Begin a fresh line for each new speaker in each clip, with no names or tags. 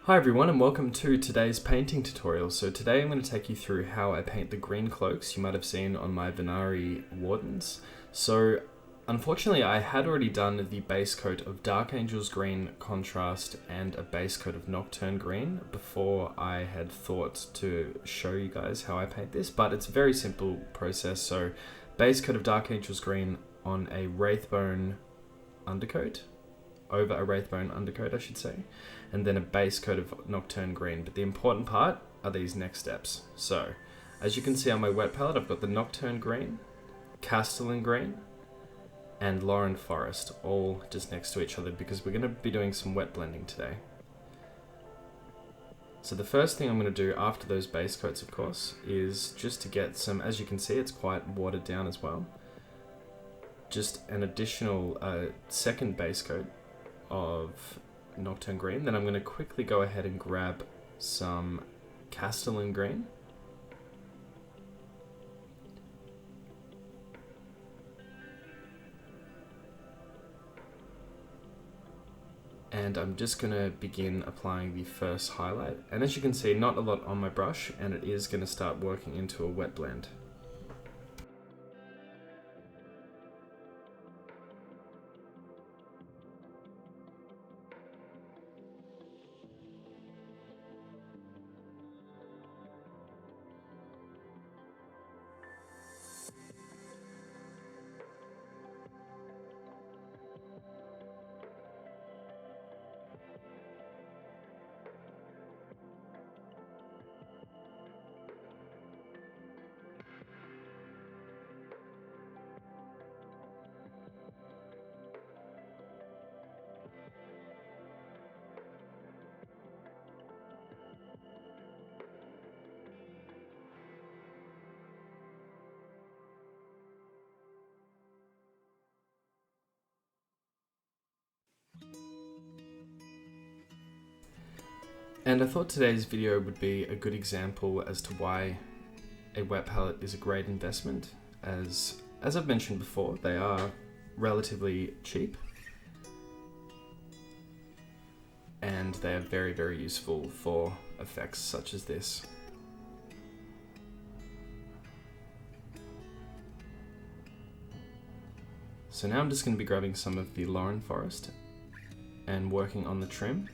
Hi everyone and welcome to today's painting tutorial. So today I'm going to take you through how I paint the green cloaks you might have seen on my Venari Wardens. So unfortunately I had already done the base coat of Dark Angel's Green Contrast and a base coat of Nocturne Green before I had thought to show you guys how I paint this, but it's a very simple process. So base coat of Dark Angel's Green on a Wraithbone undercoat, over a Wraithbone undercoat I should say, and then a base coat of Nocturne Green. But the important part are these next steps. So, as you can see on my wet palette, I've got the Nocturne Green, Castellan Green, and Lauren Forest, all just next to each other because we're going to be doing some wet blending today. So the first thing I'm going to do after those base coats, of course, is just to get some, as you can see, it's quite watered down as well, just an additional second base coat of Nocturne Green. Then I'm going to quickly go ahead and grab some Castellan Green, and I'm just going to begin applying the first highlight. And as you can see, not a lot on my brush, and it is going to start working into a wet blend. And I thought today's video would be a good example as to why a wet palette is a great investment. As I've mentioned before, they are relatively cheap and they are very, very useful for effects such as this. So now I'm just going to be grabbing some of the Lauren Forest and working on the trim.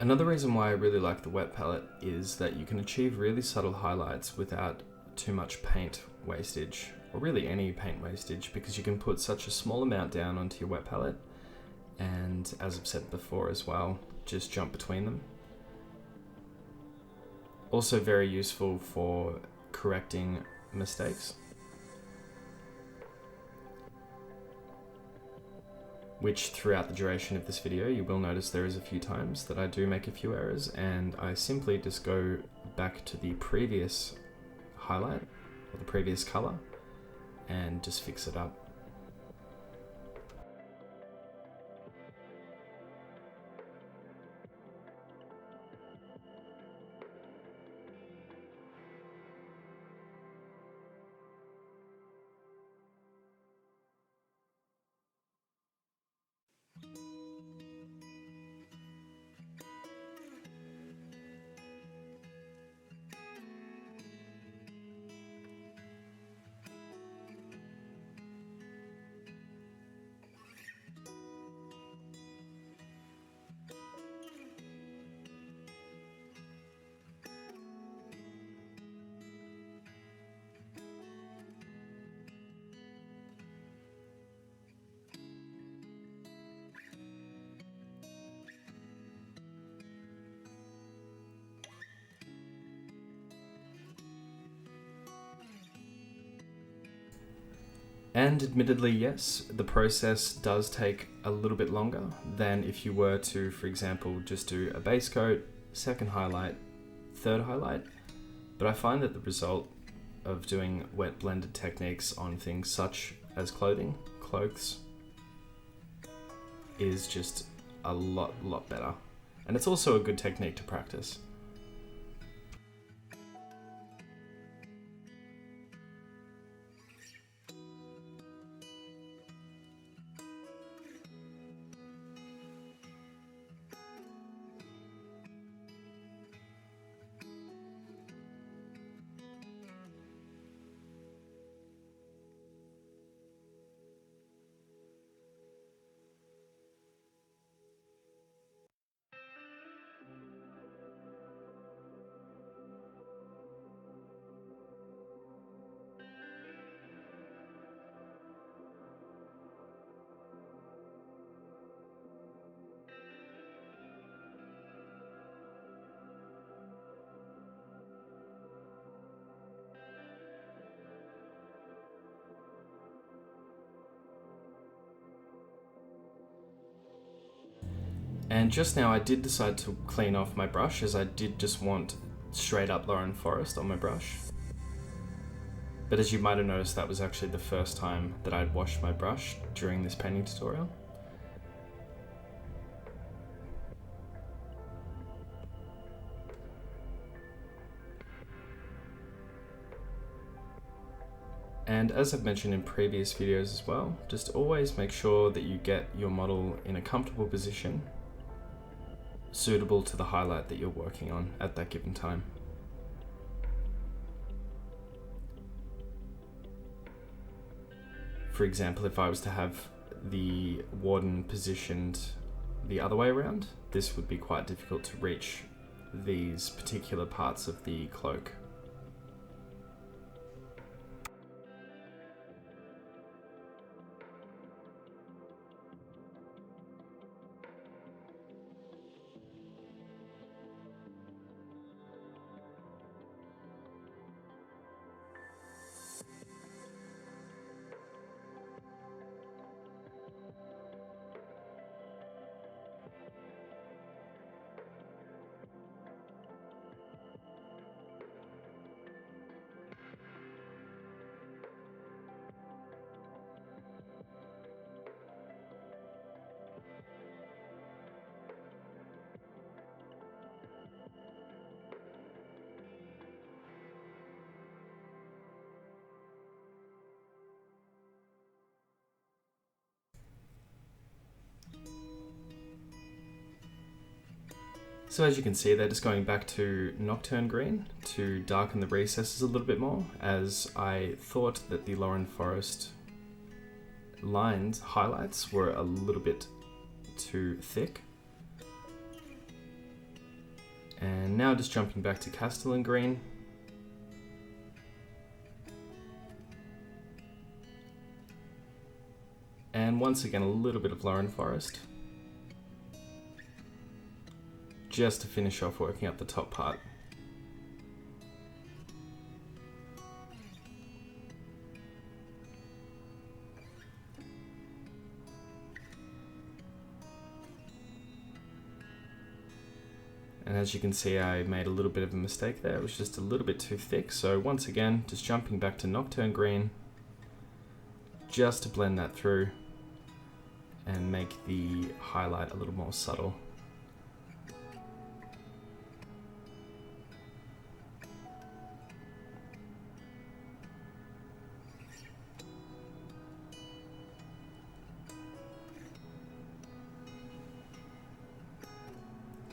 Another reason why I really like the wet palette is that you can achieve really subtle highlights without too much paint wastage, or really any paint wastage, because you can put such a small amount down onto your wet palette, and as I've said before as well, just jump between them. Also very useful for correcting mistakes, which throughout the duration of this video you will notice there is a few times that I do make a few errors, and I simply just go back to the previous highlight or the previous color and just fix it up. And admittedly, yes, the process does take a little bit longer than if you were to, for example, just do a base coat, second highlight, third highlight. But I find that the result of doing wet blended techniques on things such as clothing, cloaks, is just a lot better. And it's also a good technique to practice. And just now I did decide to clean off my brush, as I did just want straight up Lauren Forest on my brush. But as you might have noticed, that was actually the first time that I'd washed my brush during this painting tutorial. And as I've mentioned in previous videos as well, just always make sure that you get your model in a comfortable position, suitable to the highlight that you're working on at that given time. For example, if I was to have the warden positioned the other way around, this would be quite difficult to reach these particular parts of the cloak. So as you can see, they're just going back to Nocturne Green to darken the recesses a little bit more, as I thought that the Lauren Forest lines, highlights, were a little bit too thick. And now just jumping back to Castellan Green. And once again, a little bit of Lauren Forest. Just to finish off working up the top part. And as you can see, I made a little bit of a mistake there. It was just a little bit too thick. So once again, just jumping back to Nocturne Green, just to blend that through and make the highlight a little more subtle.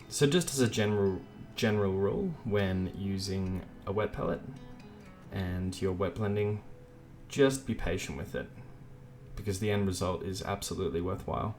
So just as a general rule, when using a wet palette and you're wet blending, just be patient with it, because the end result is absolutely worthwhile.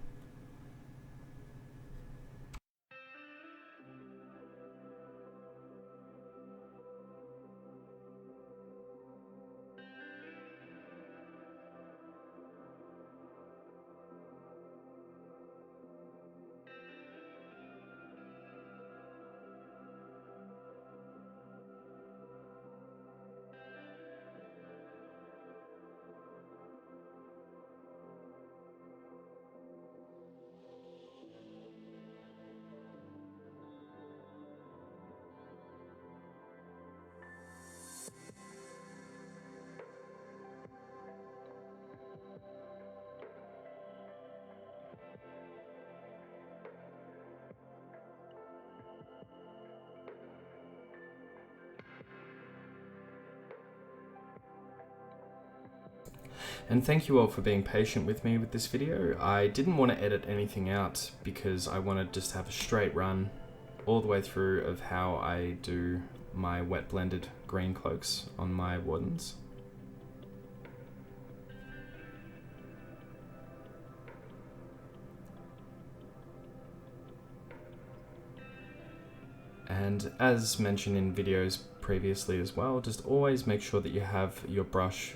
And thank you all for being patient with me with this video. I didn't want to edit anything out because I wanted just to have a straight run all the way through of how I do my wet blended green cloaks on my wardens. And as mentioned in videos previously as well, just always make sure that you have your brush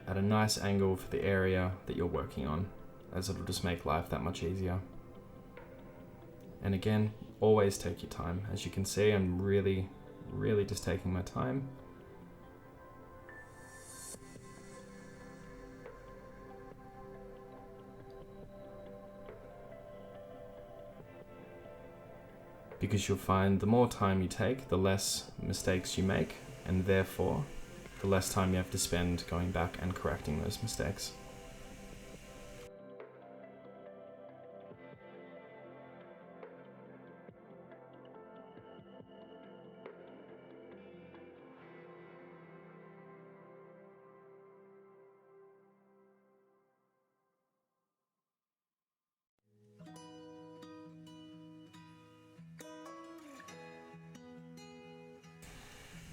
at a nice angle for the area that you're working on, as it'll just make life that much easier. And again, always take your time. As you can see, I'm really just taking my time. Because you'll find the more time you take, the less mistakes you make, and therefore the less time you have to spend going back and correcting those mistakes.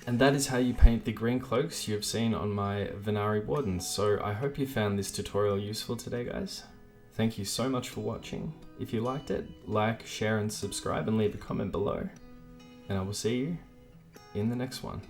And that is how you paint the green cloaks you have seen on my Venari wardens. So I hope you found this tutorial useful today, guys. Thank you so much for watching. If you liked it, like, share and subscribe and leave a comment below. And I will see you in the next one.